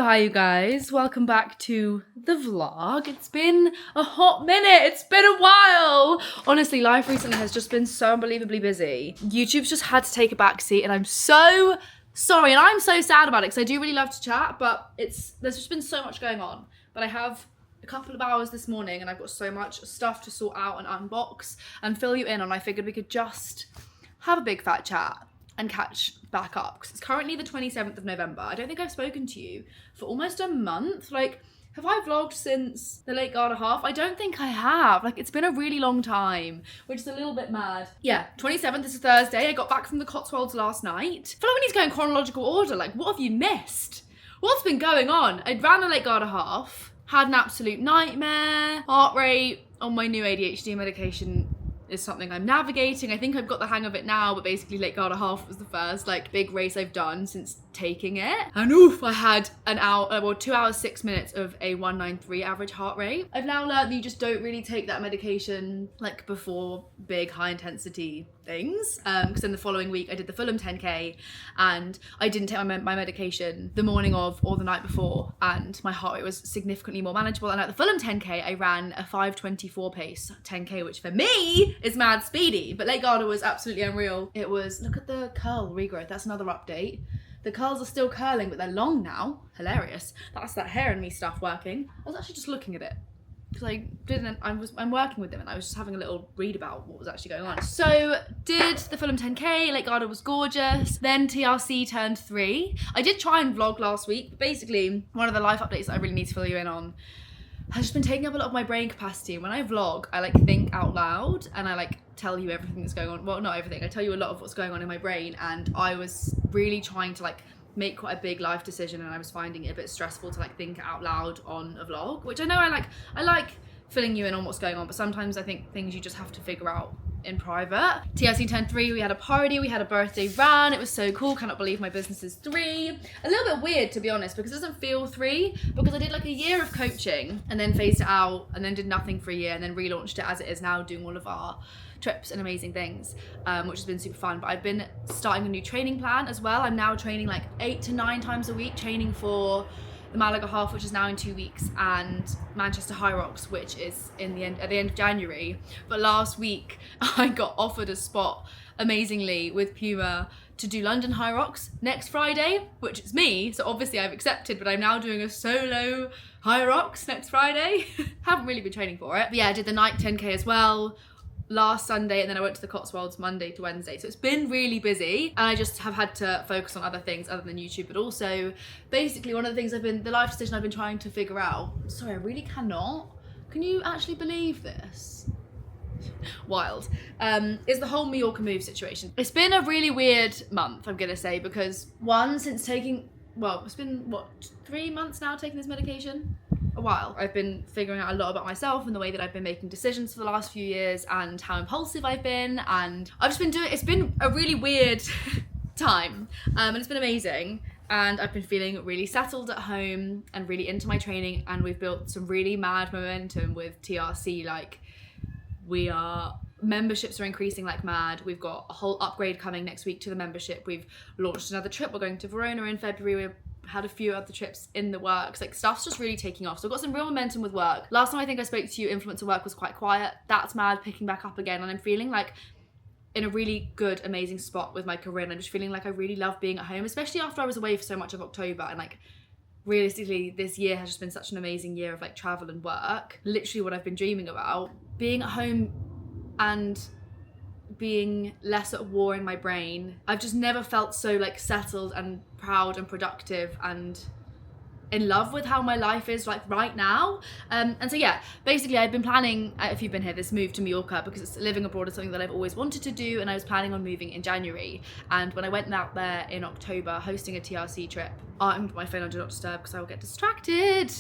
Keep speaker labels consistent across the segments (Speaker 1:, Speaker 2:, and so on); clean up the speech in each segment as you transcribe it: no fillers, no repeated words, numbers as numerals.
Speaker 1: Hi you guys, welcome back to the vlog. It's been a hot minute, it's been a while. Honestly, life recently has just been so unbelievably busy. YouTube's just had to take a back seat and I'm so sorry and I'm so sad about it because I do really love to chat, but there's just been so much going on. But I have a couple of hours this morning and I've got so much stuff to sort out and unbox and fill you in on. I figured we could just have a big fat chat and catch back up because it's currently the 27th of November. I don't think I've spoken to you for almost a month. Like, have I vlogged since the Lake Garda half? I don't think I have. Like, it's been a really long time, which is a little bit mad. Yeah, 27th, this is Thursday. I got back from the Cotswolds last night. I feel like we need to go in chronological order. Like, what have you missed? What's been going on? I ran the Lake Garda half, had an absolute nightmare. Heart rate on my new ADHD medication is something I'm navigating. I think I've got the hang of it now, but basically Lake Garda half was the first like big race I've done since taking it. And oof, I had 2 hours 6 minutes of a 193 average heart rate. I've now learned that you just don't really take that medication like before big high intensity things, because in the following week I did the Fulham 10k and I didn't take my medication the morning of or the night before, and my heart rate was significantly more manageable. And at the Fulham 10k I ran a 5:24 pace 10k, which for me is mad speedy, but Lake Garda was absolutely unreal. It was, look at the curl regrowth, that's another update. The curls are still curling, but they're long now. Hilarious. That's that hair and me stuff working. I was actually just looking at it because I'm working with them and I was just having a little read about what was actually going on. So did the Fulham 10k, Lake Garda was gorgeous. Then TRC turned 3. I did try and vlog last week, but basically one of the life updates that I really need to fill you in on has just been taking up a lot of my brain capacity. When I vlog, I like think out loud and I like tell you everything that's going on. Well, not everything. I tell you a lot of what's going on in my brain, and I was really trying to like make quite a big life decision and I was finding it a bit stressful to like think out loud on a vlog, which I know I like filling you in on what's going on, but sometimes I think things you just have to figure out in private. TRC turned 3, we had a party, we had a birthday run, it was so cool, cannot believe my business is 3. A little bit weird to be honest, because it doesn't feel 3, because I did like a year of coaching and then phased it out and then did nothing for a year and then relaunched it as it is now, doing all of our trips and amazing things, which has been super fun. But I've been starting a new training plan as well. I'm now training like 8 to 9 times a week, training for the Malaga half, which is now in 2 weeks, and Manchester High Rocks, which is at the end of January. But last week I got offered a spot amazingly with Puma to do London High Rocks next Friday, which is me, so obviously I've accepted, but I'm now doing a solo High Rocks next Friday. Haven't really been training for it, but yeah, I did the night 10k as well last Sunday, and then I went to the Cotswolds Monday to Wednesday, so it's been really busy and I just have had to focus on other things other than YouTube. But also basically one of the things the life decision I've been trying to figure out, sorry I really cannot, can you actually believe this? Wild, is the whole Mallorca move situation. It's been a really weird month, I'm gonna say, because one, since taking, well, it's been what, 3 months now taking this medication? A while. I've been figuring out a lot about myself and the way that I've been making decisions for the last few years and how impulsive I've been, and I've just been it's been a really weird time, and it's been amazing, and I've been feeling really settled at home and really into my training, and we've built some really mad momentum with TRC. Like, memberships are increasing like mad. We've got a whole upgrade coming next week to the membership. We've launched another trip. We're going to Verona in February. We've had a few other trips in the works. Like, stuff's just really taking off. So I've got some real momentum with work. Last time I think I spoke to you, influencer work was quite quiet. That's mad, picking back up again. And I'm feeling like in a really good, amazing spot with my career. And I'm just feeling like I really love being at home, especially after I was away for so much of October. And like, realistically, this year has just been such an amazing year of like travel and work. Literally what I've been dreaming about. Being at home and being less at war in my brain. I've just never felt so like settled and proud and productive and in love with how my life is like right now. And so yeah, basically I've been planning, if you've been here, this move to Mallorca, because living abroad is something that I've always wanted to do, and I was planning on moving in January. And when I went out there in October hosting a TRC trip, I'm put my phone on Do Not Disturb because I will get distracted.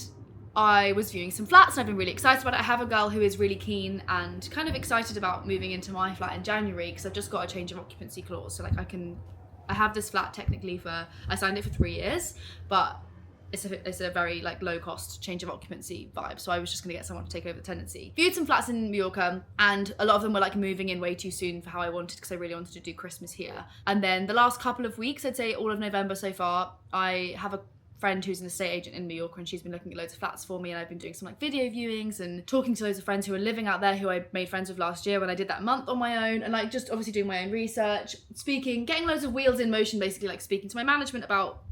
Speaker 1: I was viewing some flats and I've been really excited about it. I have a girl who is really keen and kind of excited about moving into my flat in January because I've just got a change of occupancy clause. So like I have this flat technically I signed it for 3 years, but it's a very like low cost change of occupancy vibe. So I was just gonna get someone to take over the tenancy. Viewed some flats in Mallorca and a lot of them were like moving in way too soon for how I wanted, because I really wanted to do Christmas here. And then the last couple of weeks, I'd say all of November so far, I have a friend who's an estate agent in Mallorca, and she's been looking at loads of flats for me, and I've been doing some like video viewings and talking to loads of friends who are living out there who I made friends with last year when I did that month on my own, and like just obviously doing my own research, speaking, getting loads of wheels in motion, basically like speaking to my management about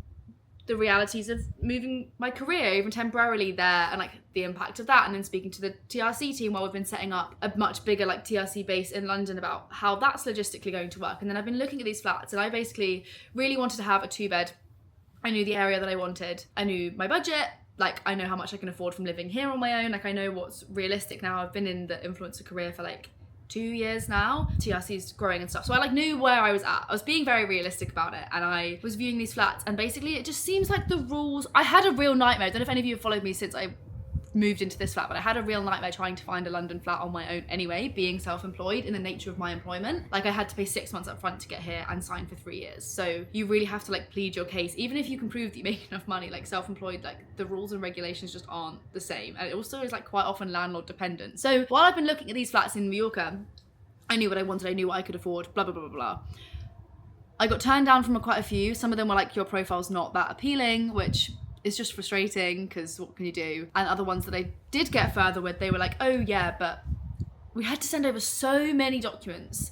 Speaker 1: the realities of moving my career even temporarily there and like the impact of that, and then speaking to the TRC team while we've been setting up a much bigger like TRC base in London about how that's logistically going to work. And then I've been looking at these flats, and I basically really wanted to have a 2-bed. I knew the area that I wanted, I knew my budget, like I know how much I can afford from living here on my own, like I know what's realistic now. I've been in the influencer career for like 2 years now. TRC's growing and stuff. So I like knew where I was at. I was being very realistic about it, and I was viewing these flats, and basically it just seems like the rules, I had a real nightmare. I don't know if any of you have followed me since I moved into this flat, but I had a real nightmare trying to find a London flat on my own anyway, being self-employed in the nature of my employment. Like I had to pay 6 months up front to get here and sign for 3 years. So you really have to like plead your case. Even if you can prove that you make enough money, like self-employed, like the rules and regulations just aren't the same. And it also is like quite often landlord dependent. So while I've been looking at these flats in Mallorca, I knew what I wanted, I knew what I could afford, blah, blah, blah, blah, blah. I got turned down from quite a few. Some of them were like, your profile's not that appealing, which is just frustrating because what can you do? And other ones that I did get further with, they were like, oh yeah, but we had to send over so many documents.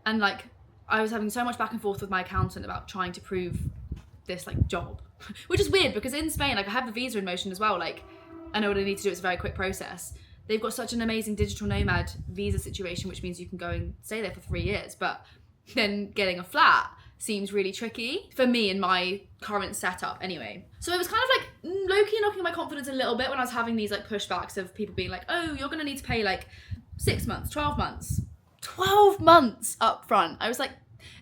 Speaker 1: And like, I was having so much back and forth with my accountant about trying to prove this like job, which is weird because in Spain, like I have the visa in motion as well. Like I know what I need to do. It's a very quick process. They've got such an amazing digital nomad visa situation, which means you can go and stay there for 3 years. But then getting a flat seems really tricky for me in my current setup anyway. So it was kind of like low-key knocking my confidence a little bit when I was having these like pushbacks of people being like, oh, you're gonna need to pay like 6 months, 12 months. 12 months up front. I was like,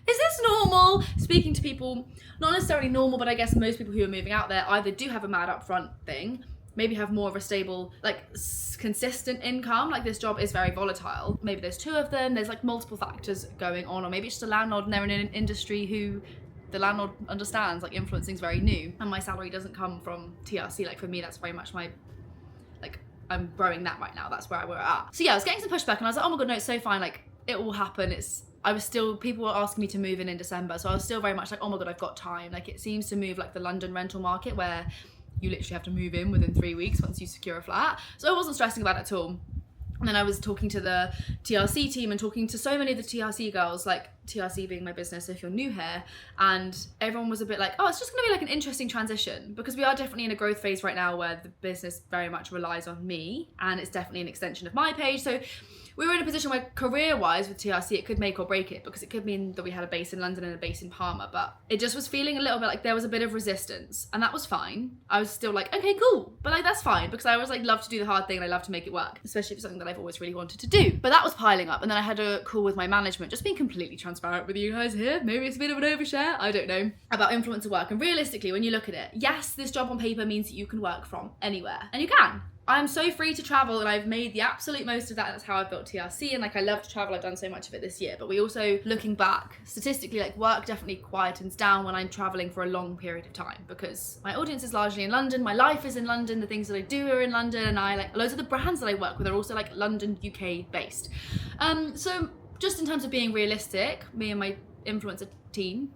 Speaker 1: is this normal? Speaking to people, not necessarily normal, but I guess most people who are moving out there either do have a mad upfront thing, maybe have more of a stable, like consistent income. Like this job is very volatile. Maybe there's 2 of them, there's like multiple factors going on, or maybe it's just a landlord and they're in an industry who the landlord understands, like influencing is very new and my salary doesn't come from TRC. Like for me, that's very much my, like I'm growing that right now. That's where we're at. So yeah, I was getting some pushback and I was like, oh my God, no, it's so fine. Like it will happen. I was still, people were asking me to move in December. So I was still very much like, oh my God, I've got time. Like it seems to move like the London rental market where you literally have to move in within 3 weeks once you secure a flat. So I wasn't stressing about it at all. And then I was talking to the TRC team and talking to so many of the TRC girls, like TRC being my business if you're new here, and everyone was a bit like, oh, it's just gonna be like an interesting transition because we are definitely in a growth phase right now where the business very much relies on me and it's definitely an extension of my page. So we were in a position where career-wise with TRC, it could make or break it because it could mean that we had a base in London and a base in Palma, but it just was feeling a little bit like there was a bit of resistance, and that was fine. I was still like, okay, cool, but like that's fine because I always like love to do the hard thing and I love to make it work, especially if it's something that I've always really wanted to do. But that was piling up, and then I had a call with my management, just being completely transparent with you guys here. Maybe it's a bit of an overshare, I don't know, about influencer work. And realistically, when you look at it, yes, this job on paper means that you can work from anywhere, and you can. I'm so free to travel and I've made the absolute most of that. That's how I've built TRC, and like I love to travel. I've done so much of it this year, but we also, looking back statistically, like work definitely quietens down when I'm traveling for a long period of time because my audience is largely in London, my life is in London, the things that I do are in London, and I like loads of the brands that I work with are also like London, UK based. So just in terms of being realistic, me and my influencer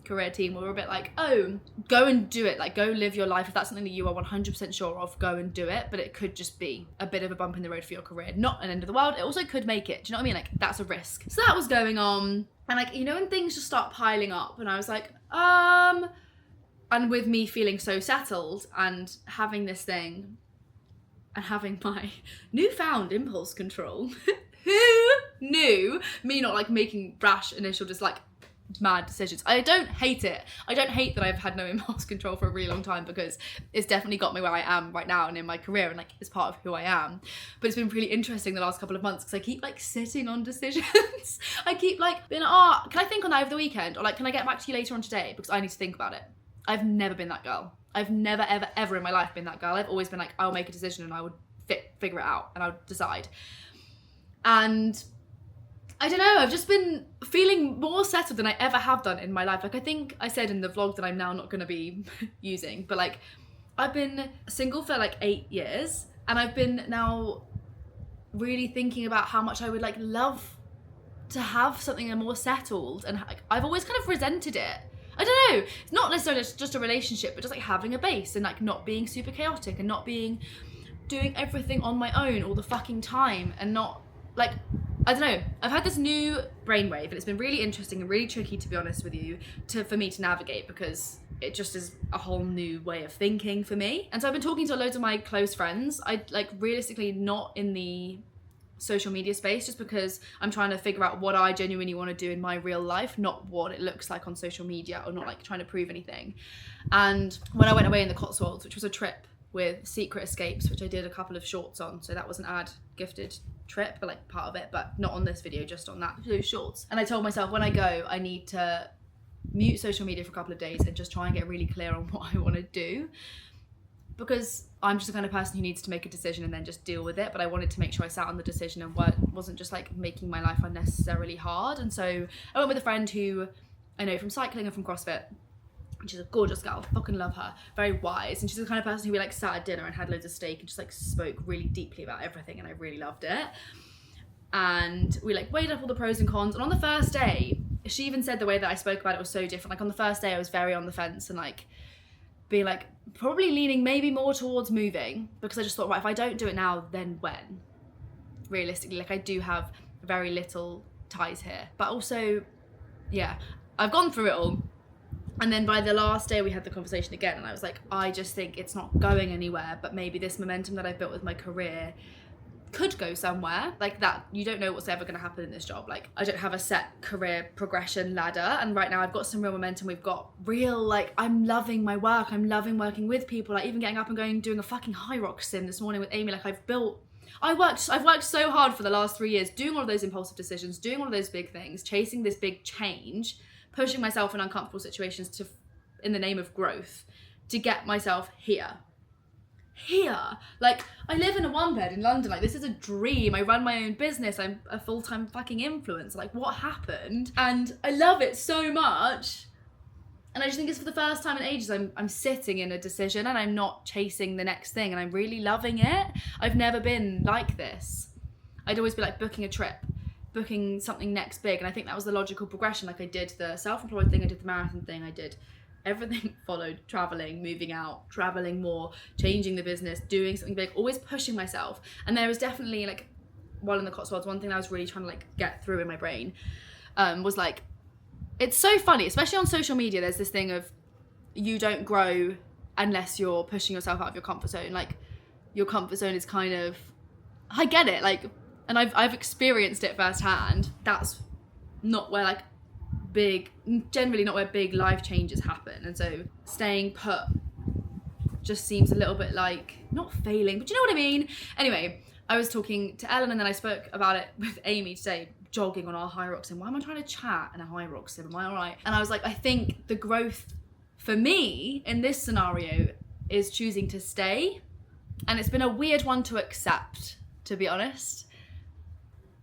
Speaker 1: career team, we were a bit like, oh, go and do it, like go live your life. If that's something that you are 100% sure of, go and do it. But it could just be a bit of a bump in the road for your career, not an end of the world. It also could make it, do you know what I mean? Like that's a risk. So that was going on, and like, you know, when things just start piling up, and I was like, and with me feeling so settled and having this thing and having my newfound impulse control, who knew, me not like making rash initial just like mad decisions. I don't hate it. I don't hate that I've had no impulse control for a really long time because it's definitely got me where I am right now and in my career, and like it's part of who I am. But it's been really interesting the last couple of months because I keep like sitting on decisions. I keep like being like, oh, can I think on that over the weekend? Or like, can I get back to you later on today? Because I need to think about it. I've never been that girl. I've never, ever, ever in my life been that girl. I've always been like, I'll make a decision and I would figure it out and I would decide. And I don't know, I've just been feeling more settled than I ever have done in my life. Like I think I said in the vlog that I'm now not going to be using, but like I've been single for like 8 years, and I've been now really thinking about how much I would like love to have something more settled, and like, I've always kind of resented it. I don't know, it's not necessarily just a relationship, but just like having a base and like not being super chaotic and not being doing everything on my own all the fucking time, and not like, I don't know, I've had this new brainwave and it's been really interesting and really tricky, to be honest with you, for me to navigate, because it just is a whole new way of thinking for me. And so I've been talking to loads of my close friends. I like realistically not in the social media space, just because I'm trying to figure out what I genuinely want to do in my real life, not what it looks like on social media, or not like trying to prove anything. And when I went away in the Cotswolds, which was a trip with Secret Escapes, which I did a couple of shorts on, so that was an ad gifted trip, but like part of it, but not on this video, just on those shorts. And I told myself, when I go, I need to mute social media for a couple of days and just try and get really clear on what I want to do, because I'm just the kind of person who needs to make a decision and then just deal with it. But I wanted to make sure I sat on the decision and wasn't just like making my life unnecessarily hard. And so I went with a friend who I know from cycling and from CrossFit. She's a gorgeous girl, fucking love her, very wise, and she's the kind of person who we like sat at dinner and had loads of steak and just like spoke really deeply about everything, and I really loved it. And we like weighed up all the pros and cons, and on the first day, she even said the way that I spoke about it was so different. Like on the first day I was very on the fence and like being like probably leaning maybe more towards moving, because I just thought, right, if I don't do it now, then when? Realistically, like I do have very little ties here, but also, yeah, I've gone through it all. And then by the last day we had the conversation again, and I was like, I just think it's not going anywhere, but maybe this momentum that I've built with my career could go somewhere. Like that, you don't know what's ever going to happen in this job. Like I don't have a set career progression ladder, and right now I've got some real momentum. We've got real, like, I'm loving my work, I'm loving working with people, like even getting up and going doing a fucking high rock sim this morning with Amy. Like I've worked so hard for the last 3 years doing all of those impulsive decisions, doing all of those big things, chasing this big change, pushing myself in uncomfortable situations in the name of growth, to get myself here. Like I live in a one bed in London. Like this is a dream. I run my own business. I'm a full-time fucking influencer. Like what happened? And I love it so much. And I just think it's for the first time in ages, I'm sitting in a decision and I'm not chasing the next thing, and I'm really loving it. I've never been like this. I'd always be like booking a trip, booking something next big, and I think that was the logical progression. Like I did the self-employed thing, I did the marathon thing, I did everything followed, traveling, moving out, traveling more, changing the business, doing something big, always pushing myself. And there was definitely like, while in the Cotswolds, one thing I was really trying to like get through in my brain was like, it's so funny, especially on social media, there's this thing of you don't grow unless you're pushing yourself out of your comfort zone. Like your comfort zone is kind of, I get it, like, and I've experienced it firsthand. That's not where like generally not where big life changes happen. And so staying put just seems a little bit like, not failing, but you know what I mean? Anyway, I was talking to Ellen and then I spoke about it with Amy today, jogging on our high rock sim. Why am I trying to chat in a high rock sim? Am I all right? And I was like, I think the growth for me in this scenario is choosing to stay. And it's been a weird one to accept, to be honest.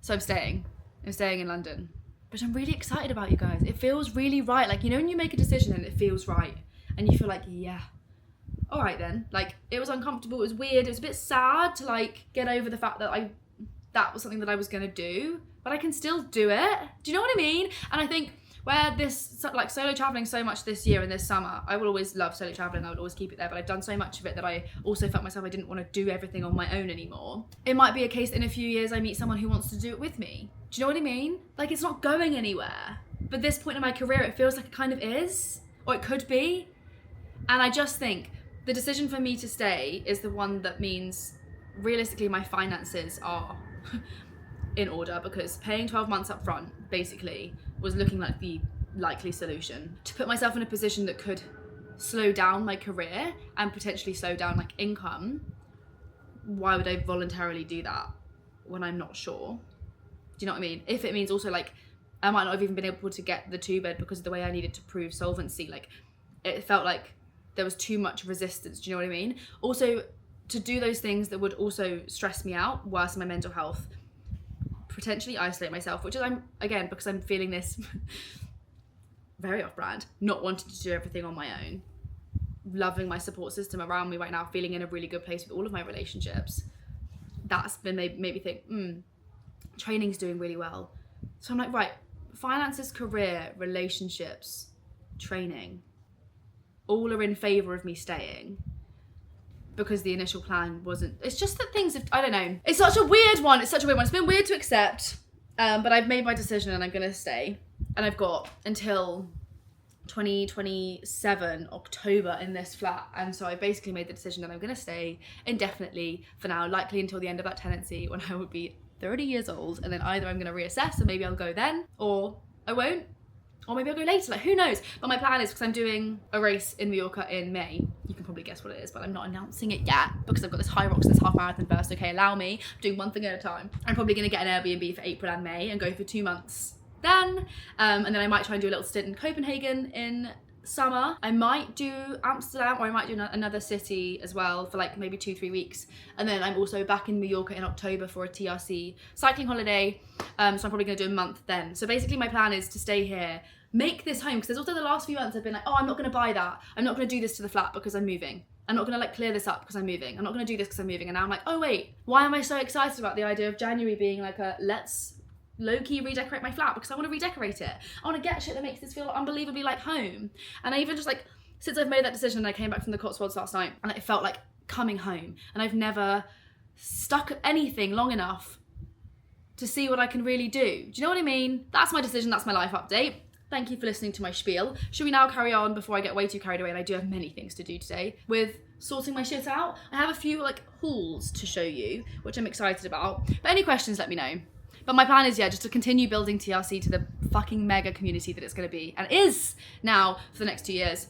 Speaker 1: So I'm staying in London, but I'm really excited about, you guys. It feels really right. Like, you know, when you make a decision and it feels right and you feel like, yeah, all right then. Like it was uncomfortable. It was weird. It was a bit sad to like get over the fact that that was something that I was going to do, but I can still do it. Do you know what I mean? And I think where this, like solo traveling so much this year and this summer, I will always love solo traveling. I would always keep it there, but I've done so much of it that I also felt myself I didn't want to do everything on my own anymore. It might be a case in a few years I meet someone who wants to do it with me. Do you know what I mean? Like it's not going anywhere. But this point in my career, it feels like it kind of is, or it could be. And I just think the decision for me to stay is the one that means realistically my finances are in order, because paying 12 months up front basically was looking like the likely solution to put myself in a position that could slow down my career and potentially slow down like income. Why would I voluntarily do that when I'm not sure? Do you know what I mean? If it means also like I might not have even been able to get the 2-bed because of the way I needed to prove solvency, like it felt like there was too much resistance. Do you know what I mean? Also, to do those things that would also stress me out, worsen my mental health, potentially isolate myself, which is again because I'm feeling this very off-brand, not wanting to do everything on my own, loving my support system around me right now, feeling in a really good place with all of my relationships. That's been made me think, training's doing really well. So I'm like, right, finances, career, relationships, training, all are in favour of me staying. Because the initial plan wasn't, it's just that things have, I don't know. It's such a weird one. It's been weird to accept, but I've made my decision and I'm gonna stay. And I've got until 2027 October in this flat. And so I basically made the decision that I'm gonna stay indefinitely for now, likely until the end of that tenancy when I would be 30 years old. And then either I'm gonna reassess and maybe I'll go then, or I won't. Or maybe I'll go later, like who knows? But my plan is, because I'm doing a race in Mallorca in May, you can probably guess what it is, but I'm not announcing it yet because I've got this High Rocks and this half marathon first. Okay, allow me, I'm doing one thing at a time. I'm probably gonna get an Airbnb for April and May and go for 2 months then. And then I might try and do a little stint in Copenhagen in summer. I might do Amsterdam, or I might do another city as well for like maybe 2-3 weeks. And then I'm also back in Mallorca in October for a TRC cycling holiday. So I'm probably gonna do a month then. So basically my plan is to stay here, make this home, because there's also the last few months I've been like, oh, I'm not gonna buy that. I'm not gonna do this to the flat because I'm moving. I'm not gonna like clear this up because I'm moving. I'm not gonna do this because I'm moving. And now I'm like, oh wait, why am I so excited about the idea of January being like a let's low-key redecorate my flat? Because I want to redecorate it. I want to get shit that makes this feel unbelievably like home. And I even just like, since I've made that decision and I came back from the Cotswolds last night and it felt like coming home, and I've never stuck at anything long enough to see what I can really do. Do you know what I mean? That's my decision, that's my life update. Thank you for listening to my spiel. Should we now carry on before I get way too carried away? And I do have many things to do today with sorting my shit out. I have a few like hauls to show you, which I'm excited about. But any questions, let me know. But my plan is, yeah, just to continue building TRC to the fucking mega community that it's going to be, and is now for the next 2 years.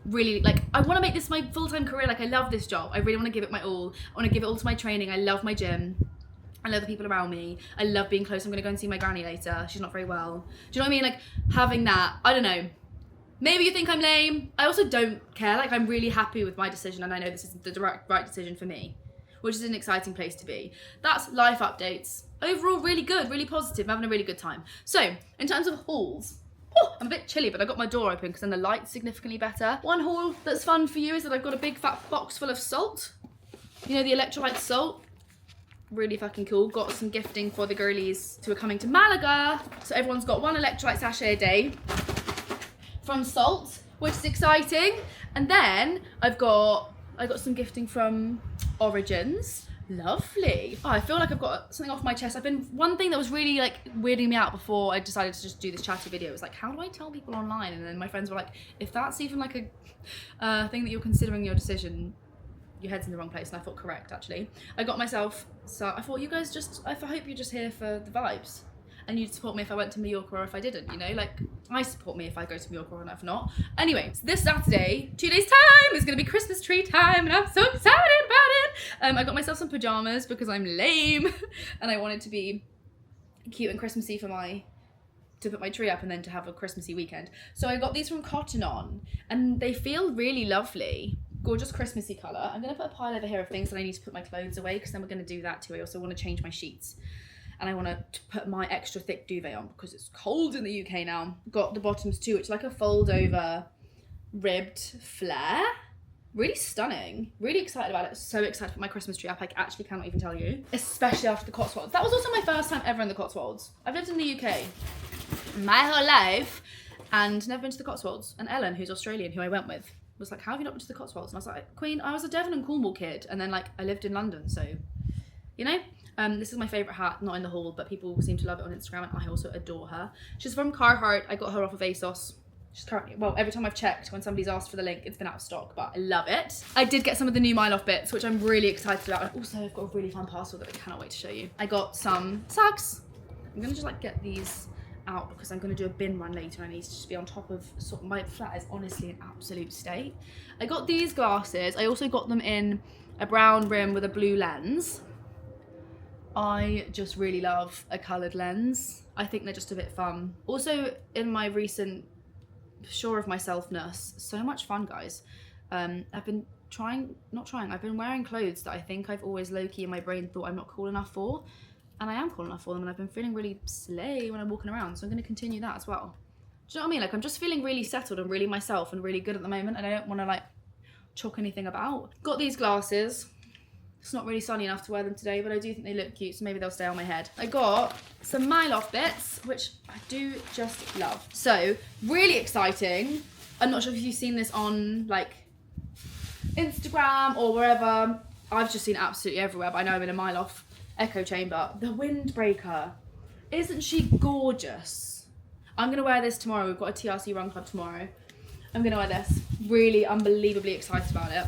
Speaker 1: Really, like, I want to make this my full-time career. Like, I love this job. I really want to give it my all. I want to give it all to my training. I love my gym. I love the people around me. I love being close. I'm going to go and see my granny later. She's not very well. Do you know what I mean? Like, having that, I don't know. Maybe you think I'm lame. I also don't care. Like, I'm really happy with my decision, and I know this is the right decision for me, which is an exciting place to be. That's life updates. Overall, really good, really positive. I'm having a really good time. So, in terms of hauls, I'm a bit chilly, but I got my door open because then the light's significantly better. One haul that's fun for you is that I've got a big fat box full of salt. You know, the electrolyte salt. Really fucking cool. Got some gifting for the girlies who are coming to Malaga. So everyone's got one electrolyte sachet a day from Salt, which is exciting. And then I got some gifting from Origins. Lovely. Oh, I feel like I've got something off my chest. One thing that was really like weirding me out before I decided to just do this chatty video was like, how do I tell people online? And then my friends were like, if that's even like a thing that you're considering your decision, your head's in the wrong place. And I thought, correct, actually. I got myself, so I thought you guys I hope you're just here for the vibes. And you'd support me if I went to Mallorca or if I didn't, you know? Like, I support me if I go to Mallorca or if not. Anyway, so this Saturday, 2 days time, is gonna be Christmas tree time, and I'm so excited about it! I got myself some pajamas because I'm lame, and I wanted to be cute and Christmassy to put my tree up and then to have a Christmassy weekend. So I got these from Cotton On, and they feel really lovely. Gorgeous Christmassy colour. I'm gonna put a pile over here of things that I need to put my clothes away, because then we're gonna do that too. I also wanna change my sheets. And I want to put my extra thick duvet on because it's cold in the UK now. Got the bottoms too, which is like a fold over ribbed flare. Really stunning. Really excited about it. So excited for my Christmas tree up. I actually cannot even tell you. Especially after the Cotswolds. That was also my first time ever in the Cotswolds. I've lived in the UK my whole life and never been to the Cotswolds. And Ellen, who's Australian, who I went with, was like, how have you not been to the Cotswolds? And I was like, Queen, I was a Devon and Cornwall kid. And then like I lived in London, so, you know? This is my favourite hat, not in the haul, but people seem to love it on Instagram, and I also adore her. She's from Carhartt. I got her off of ASOS. She's currently, well, every time I've checked, when somebody's asked for the link, it's been out of stock, but I love it. I did get some of the new Mile Off bits, which I'm really excited about. And also, I've got a really fun parcel that I cannot wait to show you. I got some socks. I'm gonna just like get these out because I'm gonna do a bin run later, and I need to just be on top of my flat is honestly an absolute state. I got these glasses. I also got them in a brown rim with a blue lens. I just really love a coloured lens. I think they're just a bit fun. Also, in my recent sure of myselfness, so much fun, guys. I've been I've been wearing clothes that I think I've always low-key in my brain thought I'm not cool enough for. And I am cool enough for them, and I've been feeling really slay when I'm walking around, so I'm going to continue that as well. Do you know what I mean? Like, I'm just feeling really settled and really myself and really good at the moment, and I don't want to, like, chalk anything about. Got these glasses. It's not really sunny enough to wear them today, but I do think they look cute, so maybe they'll stay on my head. I got some Mile Off bits, which I do just love. So, really exciting. I'm not sure if you've seen this on like Instagram or wherever. I've just seen it absolutely everywhere, but I know I'm in a mile off echo chamber. The windbreaker. Isn't she gorgeous? I'm going to wear this tomorrow. We've got a TRC run club tomorrow. I'm going to wear this. Really unbelievably excited about it.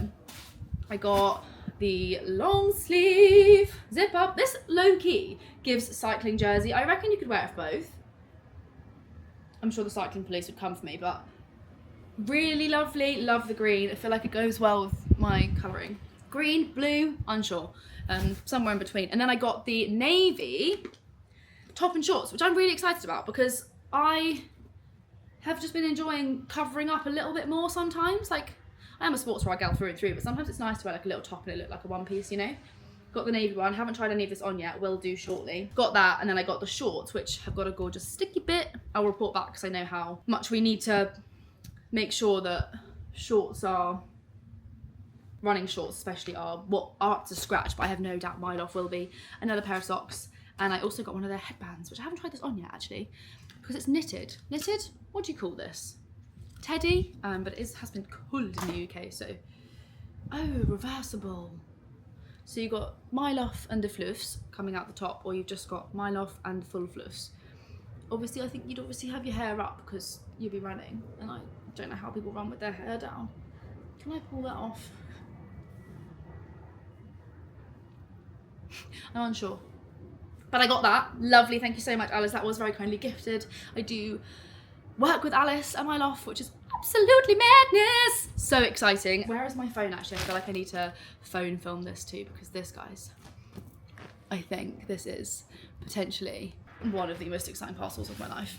Speaker 1: I got the long sleeve zip up. This low key gives cycling jersey. I reckon you could wear it for both. I'm sure the cycling police would come for me, but really lovely. Love the green. I feel like it goes well with my colouring. Green, blue, unsure. Somewhere in between. And then I got the navy top and shorts, which I'm really excited about because I have just been enjoying covering up a little bit more sometimes. Like, I am a sportswear gal through and through, but sometimes it's nice to wear like a little top and it look like a one piece, you know? Got the navy one, haven't tried any of this on yet, will do shortly. Got that, and then I got the shorts, which have got a gorgeous sticky bit. I'll report back because I know how much we need to make sure that shorts are, running shorts especially, are up to scratch, but I have no doubt mine off will be. Another pair of socks, and I also got one of their headbands, which I haven't tried this on yet actually, because it's knitted. Knitted? What do you call this? Teddy? But it has been cooled in the UK, so. Oh, reversible. So you got Myloff and the fluffs coming out the top, or you've just got Myloff and full fluffs. Obviously, I think you'd obviously have your hair up because you'd be running, and I don't know how people run with their hair down. Can I pull that off? I'm unsure. But I got that. Lovely, thank you so much, Alice. That was very kindly gifted. I do work with Alice at Myloff, which is absolutely madness. So exciting. Where is my phone actually? I feel like I need to phone film this too, because this, guys, I think this is potentially one of the most exciting parcels of my life.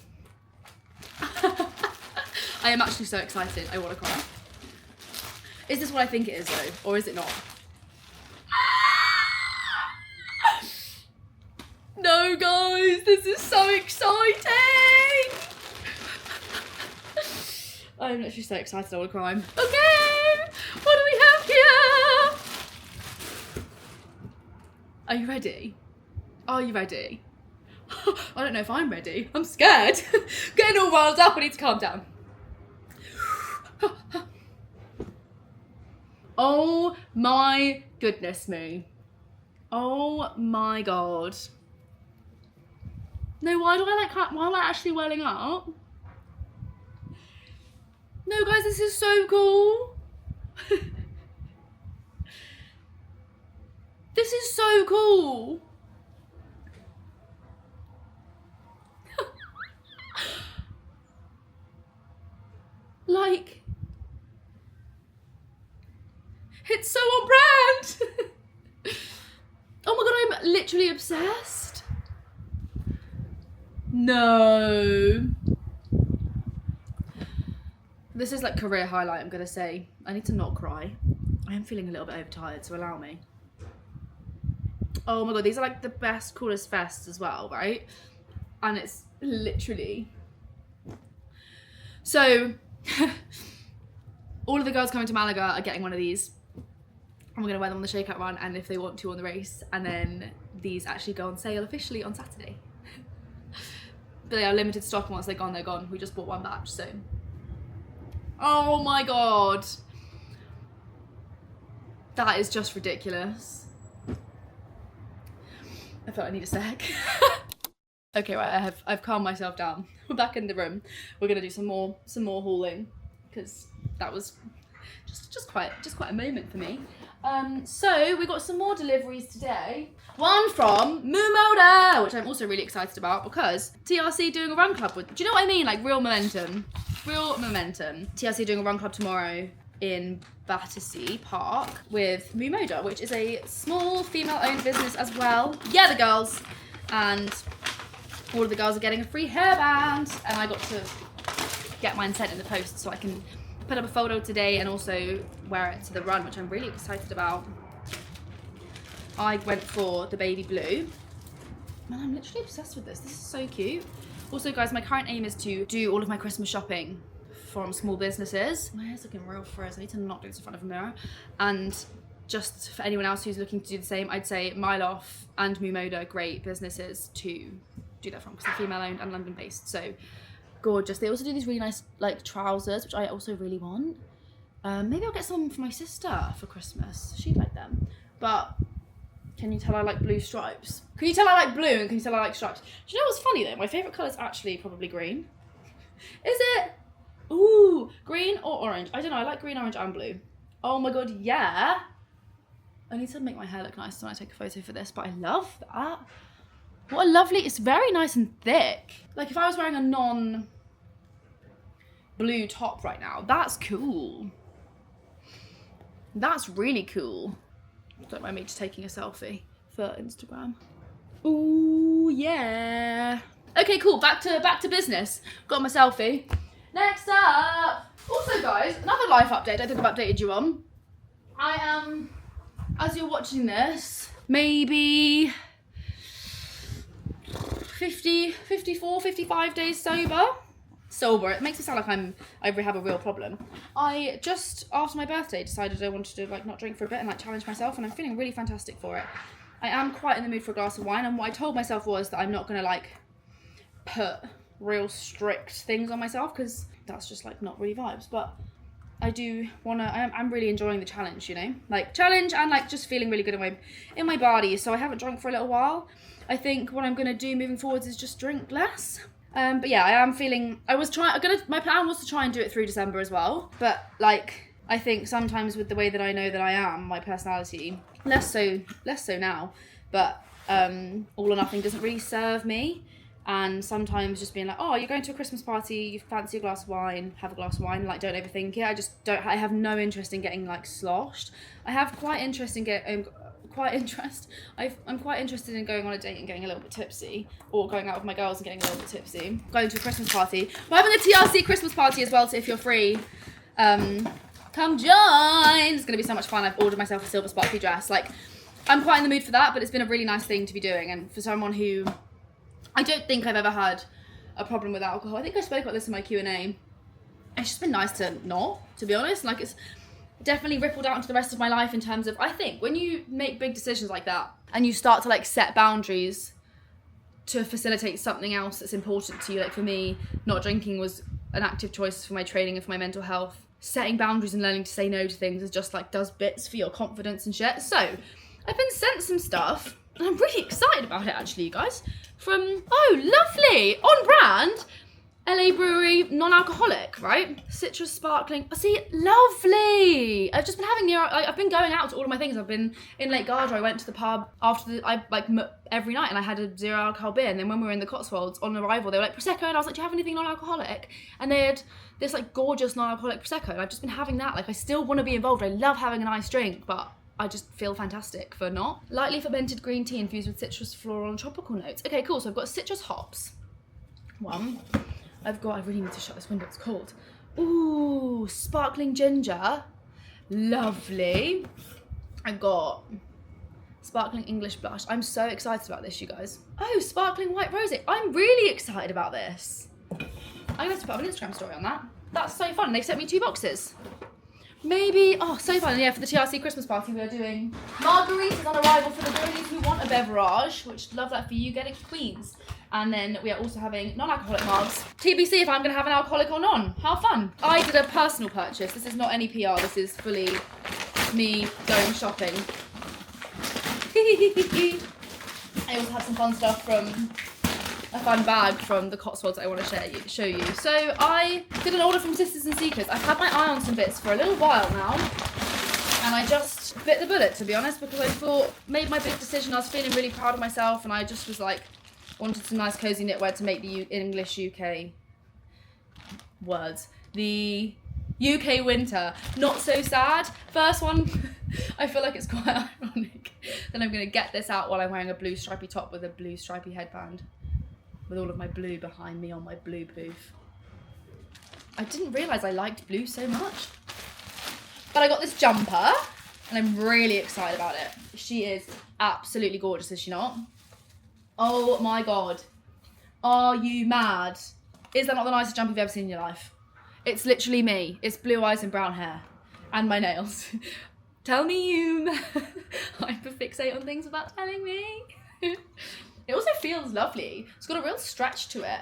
Speaker 1: I am actually so excited, I want to cry. Is this what I think it is though, or is it not? No guys, this is so exciting! I'm literally so excited I want to cry. Okay, what do we have here? Are you ready? Are you ready? I don't know if I'm ready. I'm scared. Getting all riled up, I need to calm down. Oh my goodness me. Oh my god. No, why am I actually welling up? No guys, this is so cool. This is so cool. Like, it's so on brand. Oh my god, I'm literally obsessed. No. This is like career highlight, I'm gonna say. I need to not cry. I am feeling a little bit overtired, so allow me. Oh my god, these are like the best, coolest vests as well, right? And it's literally... So, all of the girls coming to Malaga are getting one of these. I'm gonna wear them on the shakeout run, and if they want to on the race, and then these actually go on sale officially on Saturday. But they are limited stock, and once they're gone, they're gone. We just bought one batch, so. Oh my god. That is just ridiculous. I felt I need a sec. Okay, right, I've calmed myself down. We're back in the room. We're gonna do some more hauling, because that was just quite a moment for me. So we got some more deliveries today. One from Moomoda, which I'm also really excited about because TRC doing a run club with, do you know what I mean? Like real momentum. Real momentum. TRC doing a run club tomorrow in Battersea Park with Moomoda, which is a small female-owned business as well. Yeah, the girls. And all of the girls are getting a free hairband, and I got to get mine sent in the post so I can put up a photo today and also wear it to the run, which I'm really excited about. I went for the baby blue. Man, I'm literally obsessed with this. This is so cute. Also, guys, my current aim is to do all of my Christmas shopping from small businesses. My hair's looking real frizz. I need to not do this in front of a mirror. And just for anyone else who's looking to do the same, I'd say Myloff and Moomoda are great businesses to do that from because they're female-owned and London-based. So gorgeous. They also do these really nice like trousers, which I also really want. Maybe I'll get some for my sister for Christmas. She'd like them. But can you tell I like blue stripes? Can you tell I like blue and can you tell I like stripes? Do you know what's funny though? My favourite colour is actually probably green. Is it? Ooh, green or orange? I don't know. I like green, orange and blue. Oh my god, yeah. I need to make my hair look nice when I take a photo for this, but I love that. What a lovely, it's very nice and thick. Like if I was wearing a non-blue top right now, that's cool. That's really cool. Don't mind me just taking a selfie for Instagram. Ooh, yeah. Okay, cool, back to business. Got my selfie. Next up. Also guys, another life update I think I've updated you on. I am, as you're watching this, maybe 54, 55 days sober. It makes me sound like I have a real problem. I just after my birthday decided I wanted to like not drink for a bit and like challenge myself, and I'm feeling really fantastic for it. I am quite in the mood for a glass of wine, and what I told myself was that I'm not gonna like put real strict things on myself because that's just like not really vibes, but I do wanna, I'm really enjoying the challenge, you know, like challenge and like just feeling really good in my body. So I haven't drunk for a little while. I think what I'm gonna do moving forwards is just drink less. But yeah, I am feeling, my plan was to try and do it through December as well. But like, I think sometimes with the way that I know that I am, my personality, less so now, but all or nothing doesn't really serve me. And sometimes just being like, oh, you're going to a Christmas party, you fancy a glass of wine, have a glass of wine, like don't overthink it. I have no interest in getting like sloshed. I have quite interest in I'm quite interested in going on a date and getting a little bit tipsy, or going out with my girls and getting a little bit tipsy. Going to a Christmas party. We're having a TRC Christmas party as well, so if you're free, come join. It's gonna be so much fun. I've ordered myself a silver sparkly dress. Like, I'm quite in the mood for that, but it's been a really nice thing to be doing, and for someone who, I don't think I've ever had a problem with alcohol. I think I spoke about this in my Q&A. It's just been nice to not, to be honest. Like, it's definitely rippled out into the rest of my life in terms of, I think when you make big decisions like that and you start to like set boundaries to facilitate something else that's important to you, like for me, not drinking was an active choice for my training and for my mental health. Setting boundaries and learning to say no to things is just like does bits for your confidence and shit. So I've been sent some stuff and I'm really excited about it actually, you guys. From, oh, lovely, on brand, LA Brewery, non-alcoholic, right? Citrus sparkling. Oh, see, lovely. I've just been having I've been going out to all of my things. I've been in Lake Garda. I went to the pub after every night, and I had a 0 alcohol beer. And then when we were in the Cotswolds on arrival, they were like Prosecco, and I was like, do you have anything non-alcoholic? And they had this like gorgeous non-alcoholic Prosecco, and I've just been having that. Like, I still want to be involved. I love having a nice drink, but I just feel fantastic for not. Lightly fermented green tea infused with citrus, floral, and tropical notes. Okay, cool. So I've got citrus hops. One. I really need to shut this window, it's cold. Ooh, sparkling ginger. Lovely. I've got sparkling English blush. I'm so excited about this, you guys. Oh, sparkling white rosé. I'm really excited about this. I'm going to put up an Instagram story on that. That's so fun. They've sent me 2 boxes. Maybe, oh, so fun. Yeah, for the TRC Christmas party, we are doing margaritas on arrival for the girlies who want a beverage, which love that for you, get it Queens. And then we are also having non-alcoholic margs. TBC if I'm going to have an alcoholic or non. How fun. I did a personal purchase. This is not any PR. This is fully me going shopping. I also have some fun stuff from a fun bag from the Cotswolds that I want to show you. So I did an order from Sisters and Seekers. I've had my eye on some bits for a little while now. And I just bit the bullet, to be honest, because I made my big decision. I was feeling really proud of myself, and I just was like, wanted some nice cozy knitwear to make the English UK words. The UK winter not so sad. First one, I feel like it's quite ironic. Then I'm going to get this out while I'm wearing a blue stripy top with a blue stripy headband, with all of my blue behind me on my blue booth. I didn't realise I liked blue so much. But I got this jumper, and I'm really excited about it. She is absolutely gorgeous, is she not? Oh my god. Are you mad? Is that not the nicest jumper you've ever seen in your life? It's literally me. It's blue eyes and brown hair. And my nails. Tell me you hyperfixate on things without telling me. It also feels lovely. It's got a real stretch to it.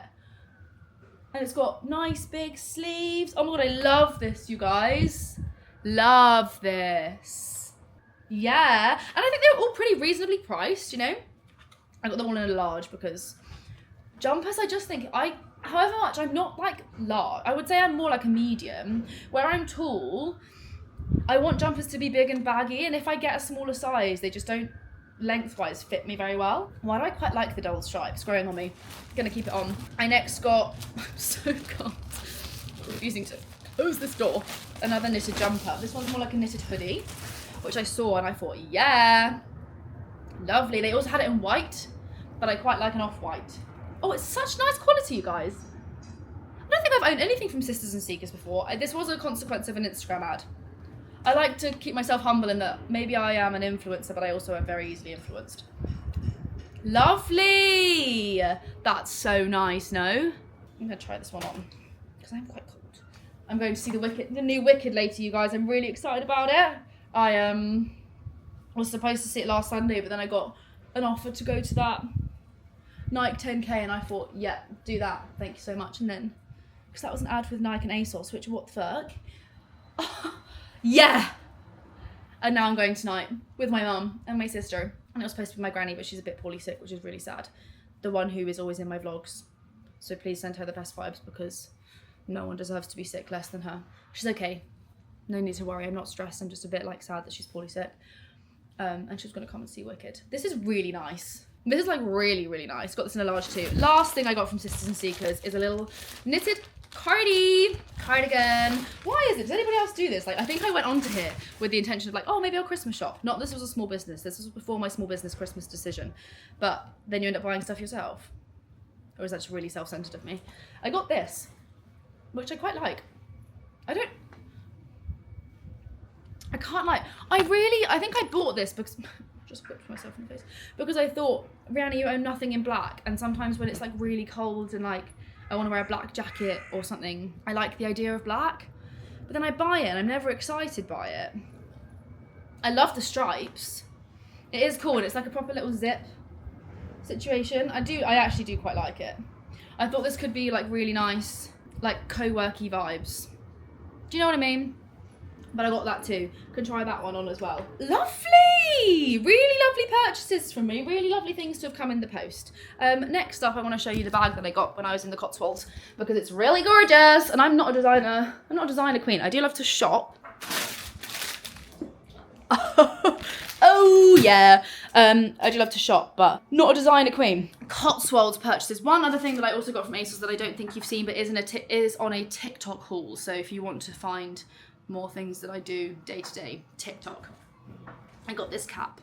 Speaker 1: And it's got nice big sleeves. Oh my god, I love this, you guys. Love this. Yeah. And I think they're all pretty reasonably priced, you know? I got them all in a large because jumpers, I just think, however much, I'm not like large. I would say I'm more like a medium. Where I'm tall, I want jumpers to be big and baggy. And if I get a smaller size, they just don't lengthwise fit me very well. Why do I quite like the double stripes growing on me? Gonna keep it on. I next got, I'm so cold, refusing to close this door. Another knitted jumper. This one's more like a knitted hoodie, which I saw and I thought, yeah, lovely. They also had it in white, but I quite like an off-white. Oh, it's such nice quality, you guys. I don't think I've owned anything from Sisters and Seekers before. This was a consequence of an Instagram ad. I like to keep myself humble in that maybe I am an influencer, but I also am very easily influenced. Lovely! That's so nice, no? I'm gonna try this one on, because I'm quite cold. I'm going to see the new Wicked later, you guys. I'm really excited about it. I was supposed to see it last Sunday, but then I got an offer to go to that Nike 10K, and I thought, yeah, do that. Thank you so much. And then, because that was an ad with Nike and ASOS, which, what the fuck? Yeah! And now I'm going tonight with my mum and my sister. And it was supposed to be my granny, but she's a bit poorly sick, which is really sad. The one who is always in my vlogs. So please send her the best vibes, because no one deserves to be sick less than her. She's okay. No need to worry. I'm not stressed. I'm just a bit like sad that she's poorly sick. And she's going to come and see Wicked. This is really nice. This is like really, really nice. Got this in a large too. Last thing I got from Sisters and Seekers is a little knitted cardigan. Why is it? Does anybody else do this? Like, I think I went onto here with the intention of like, oh, maybe I'll Christmas shop. Not this was a small business. This was before my small business Christmas decision. But then you end up buying stuff yourself. Or is that just really self-centered of me? I got this, which I quite like. I think I bought this because, just whipped myself in the face, because I thought, Rihanna, you own nothing in black. And sometimes when it's like really cold and like, I want to wear a black jacket or something, I like the idea of black. But then I buy it and I'm never excited by it. I love the stripes. It is cool and it's like a proper little zip situation. I actually do quite like it. I thought this could be like really nice, like co-worky vibes. Do you know what I mean? But I got that too. Can try that one on as well. Lovely! Really lovely purchases from me. Really lovely things to have come in the post. Next up, I want to show you the bag that I got when I was in the Cotswolds, because it's really gorgeous. And I'm not a designer. I'm not a designer queen. I do love to shop. Oh yeah. I do love to shop, but not a designer queen. Cotswolds purchases. One other thing that I also got from ASOS that I don't think you've seen, but is on a TikTok haul. So if you want to find more things that I do day to day, TikTok. I got this cap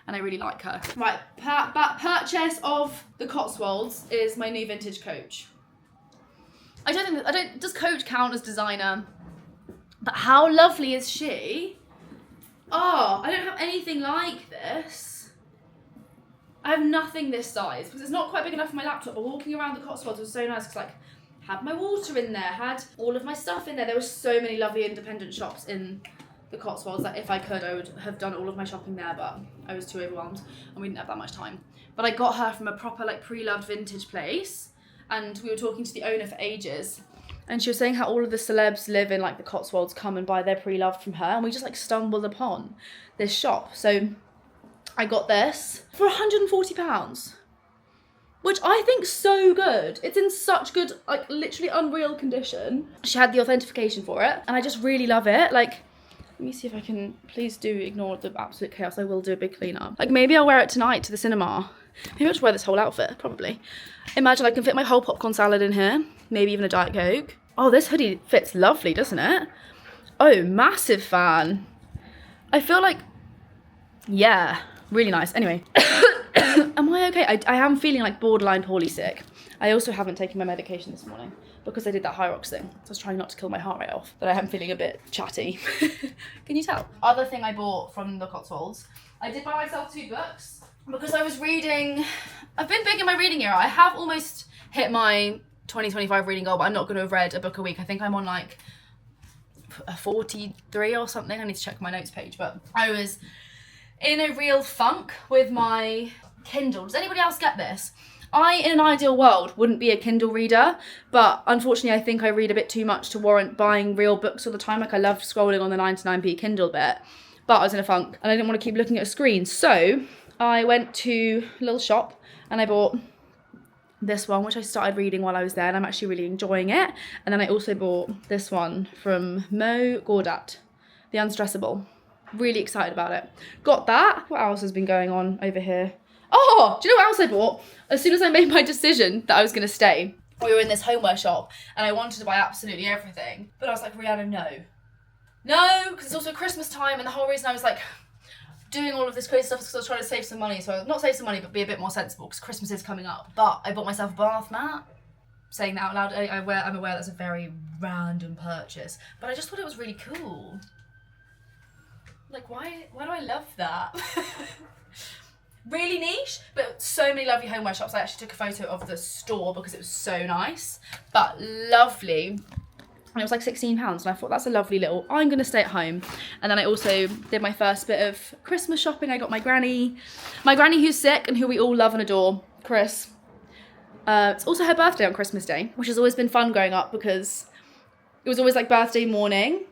Speaker 1: and I really like her. Right, purchase of the Cotswolds is my new vintage Coach. Does Coach count as designer? But how lovely is she? Oh, I don't have anything like this. I have nothing this size because it's not quite big enough for my laptop, but walking around the Cotswolds was so nice because like, had my water in there, had all of my stuff in there. There were so many lovely independent shops in the Cotswolds that if I could, I would have done all of my shopping there, but I was too overwhelmed and we didn't have that much time. But I got her from a proper like pre-loved vintage place, and we were talking to the owner for ages, and she was saying how all of the celebs live in like the Cotswolds come and buy their pre-loved from her, and we just like stumbled upon this shop. So I got this for £140. Which I think's so good. It's in such good, like literally unreal condition. She had the authentication for it and I just really love it. Like, let me see if I can, please do ignore the absolute chaos. I will do a big clean up. Like maybe I'll wear it tonight to the cinema. Maybe I'll just wear this whole outfit, probably. Imagine I can fit my whole popcorn salad in here. Maybe even a Diet Coke. Oh, this hoodie fits lovely, doesn't it? Oh, massive fan. I feel like, yeah, really nice. Anyway. Am I okay? I am feeling like borderline poorly sick. I also haven't taken my medication this morning because I did that Hyrox thing. So I was trying not to kill my heart rate off, but I am feeling a bit chatty. Can you tell? Other thing I bought from the Cotswolds, I did buy myself 2 books because I was reading. I've been big in my reading era. I have almost hit my 2025 reading goal, but I'm not going to have read a book a week. I think I'm on like a 43 or something. I need to check my notes page, but I was in a real funk with my Kindle. Does anybody else get this? I, in an ideal world, wouldn't be a Kindle reader, but unfortunately I think I read a bit too much to warrant buying real books all the time. Like I love scrolling on the 99p Kindle bit, but I was in a funk and I didn't want to keep looking at a screen. So I went to a little shop and I bought this one, which I started reading while I was there, and I'm actually really enjoying it. And then I also bought this one from Mo Gaudat, The Unstressable. Really excited about it. Got that. What else has been going on over here? Oh, do you know what else I bought? As soon as I made my decision that I was going to stay, we were in this homeware shop and I wanted to buy absolutely everything. But I was like, Rihanna, no. No, because it's also Christmas time, and the whole reason I was like doing all of this crazy stuff is because I was trying to save some money. So not save some money, but be a bit more sensible because Christmas is coming up. But I bought myself a bath mat. Saying that out loud, I'm aware that's a very random purchase, but I just thought it was really cool. Like, why do I love that? Really niche, but so many lovely homeware shops. I actually took a photo of the store because it was so nice, but lovely. And it was like £16, and I thought that's a lovely little, I'm going to stay at home. And then I also did my first bit of Christmas shopping. I got my granny who's sick and who we all love and adore, Chris. It's also her birthday on Christmas Day, which has always been fun growing up because it was always like birthday morning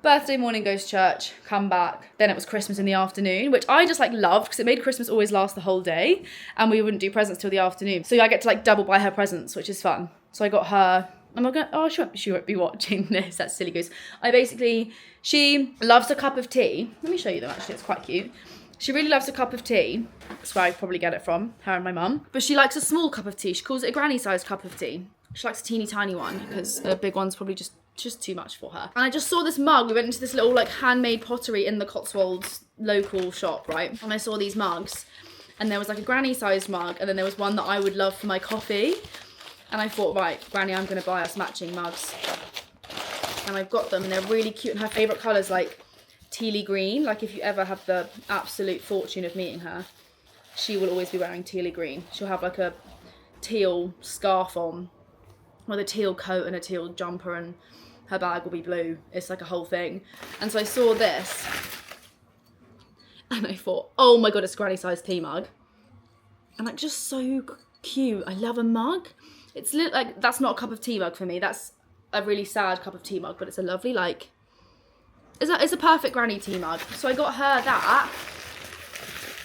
Speaker 1: goes to church, come back, then it was Christmas in the afternoon, which I just like loved because it made Christmas always last the whole day and we wouldn't do presents till the afternoon. So I get to like double buy her presents, which is fun. So I got her, she won't be watching this, that's silly goose. She loves a cup of tea. Let me show you them actually, it's quite cute. She really loves a cup of tea. That's where I probably get it from, her and my mum. But she likes a small cup of tea. She calls it a granny-sized cup of tea. She likes a teeny tiny one because a big one's probably just too much for her. And I just saw this mug. We went into this little like handmade pottery in the Cotswolds local shop, right? And I saw these mugs. And there was like a granny-sized mug. And then there was one that I would love for my coffee. And I thought, right, Granny, I'm going to buy us matching mugs. And I've got them and they're really cute. And her favourite colour's like tealy green. Like if you ever have the absolute fortune of meeting her, she will always be wearing tealy green. She'll have like a teal scarf on with a teal coat and a teal jumper, and her bag will be blue. It's like a whole thing. And so I saw this and I thought, oh my god, it's a granny sized tea mug. And like just so cute. I love a mug. It's like, that's not a cup of tea mug for me. That's a really sad cup of tea mug, but it's a lovely like, it's a perfect granny tea mug. So I got her that.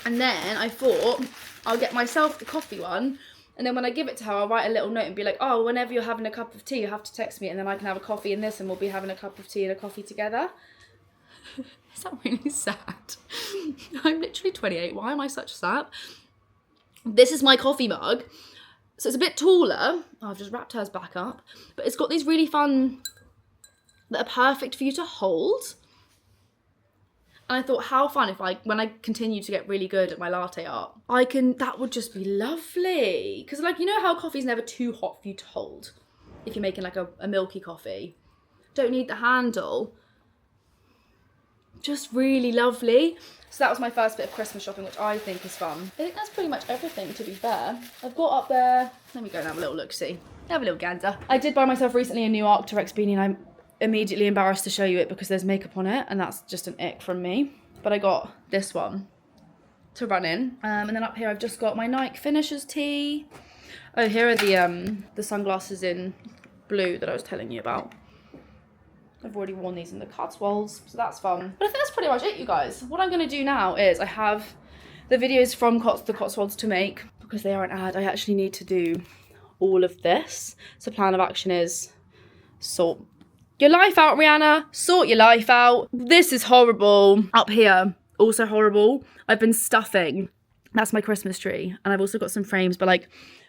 Speaker 1: And then I thought I'll get myself the coffee one. And then when I give it to her, I'll write a little note and be like, oh, whenever you're having a cup of tea, you have to text me and then I can have a coffee in this and we'll be having a cup of tea and a coffee together. Is that really sad? I'm literally 28. Why am I such a sap? This is my coffee mug. So it's a bit taller. Oh, I've just wrapped hers back up. But it's got these really fun that are perfect for you to hold. And I thought, how fun if when I continue to get really good at my latte art, that would just be lovely. Because like, you know how coffee's never too hot for you to hold? If you're making like a milky coffee. Don't need the handle. Just really lovely. So that was my first bit of Christmas shopping, which I think is fun. I think that's pretty much everything, to be fair. I've got up there, let me go and have a little look-see. Have a little gander. I did buy myself recently a new Arc'teryx beanie and I'm immediately embarrassed to show you it because there's makeup on it and that's just an ick from me. But I got this one to run in. And then up here I've just got my Nike Finishers tee. Oh, here are the sunglasses in blue that I was telling you about. I've already worn these in the Cotswolds, so that's fun. But I think that's pretty much it, you guys. What I'm going to do now is I have the videos from the Cotswolds to make because they are an ad. I actually need to do all of this. So plan of action is sort your life out, Rihanna. Sort your life out. This is horrible. Up here, also horrible. I've been stuffing. That's my Christmas tree. And I've also got some frames, but like,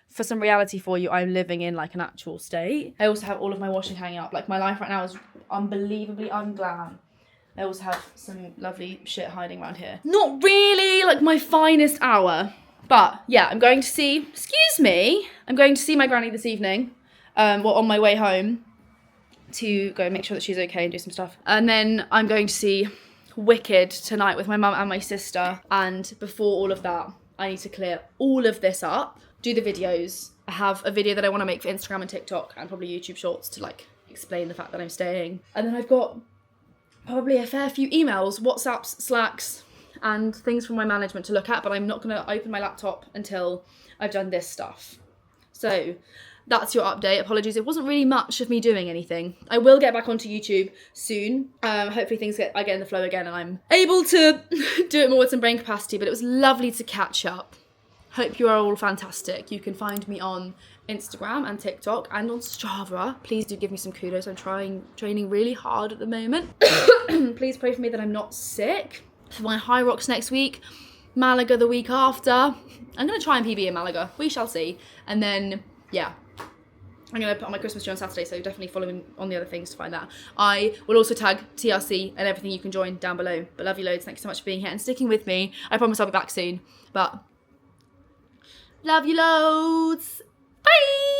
Speaker 1: for some reality for you, I'm living in like an actual state. I also have all of my washing hanging up. Like my life right now is unbelievably unglam. I also have some lovely shit hiding around here. Not really like my finest hour. But yeah, I'm going to see, I'm going to see my granny this evening. On my way home to go make sure that she's okay and do some stuff. And then I'm going to see Wicked tonight with my mum and my sister. And before all of that, I need to clear all of this up. Do the videos. I have a video that I want to make for Instagram and TikTok and probably YouTube Shorts to like explain the fact that I'm staying. And then I've got probably a fair few emails, WhatsApps, Slacks, and things from my management to look at, but I'm not going to open my laptop until I've done this stuff. So that's your update. Apologies, it wasn't really much of me doing anything. I will get back onto YouTube soon. Hopefully I get in the flow again and I'm able to do it more with some brain capacity, but it was lovely to catch up. Hope you are all fantastic. You can find me on Instagram and TikTok and on Strava. Please do give me some kudos. I'm training really hard at the moment. Please pray for me that I'm not sick. For my High Rocks next week, Malaga the week after. I'm going to try and PB in Malaga. We shall see. And then, yeah, I'm going to put on my Christmas tree on Saturday, so definitely follow me on the other things to find that. I will also tag TRC and everything you can join down below. But love you loads. Thank you so much for being here and sticking with me. I promise I'll be back soon. But love you loads. Bye!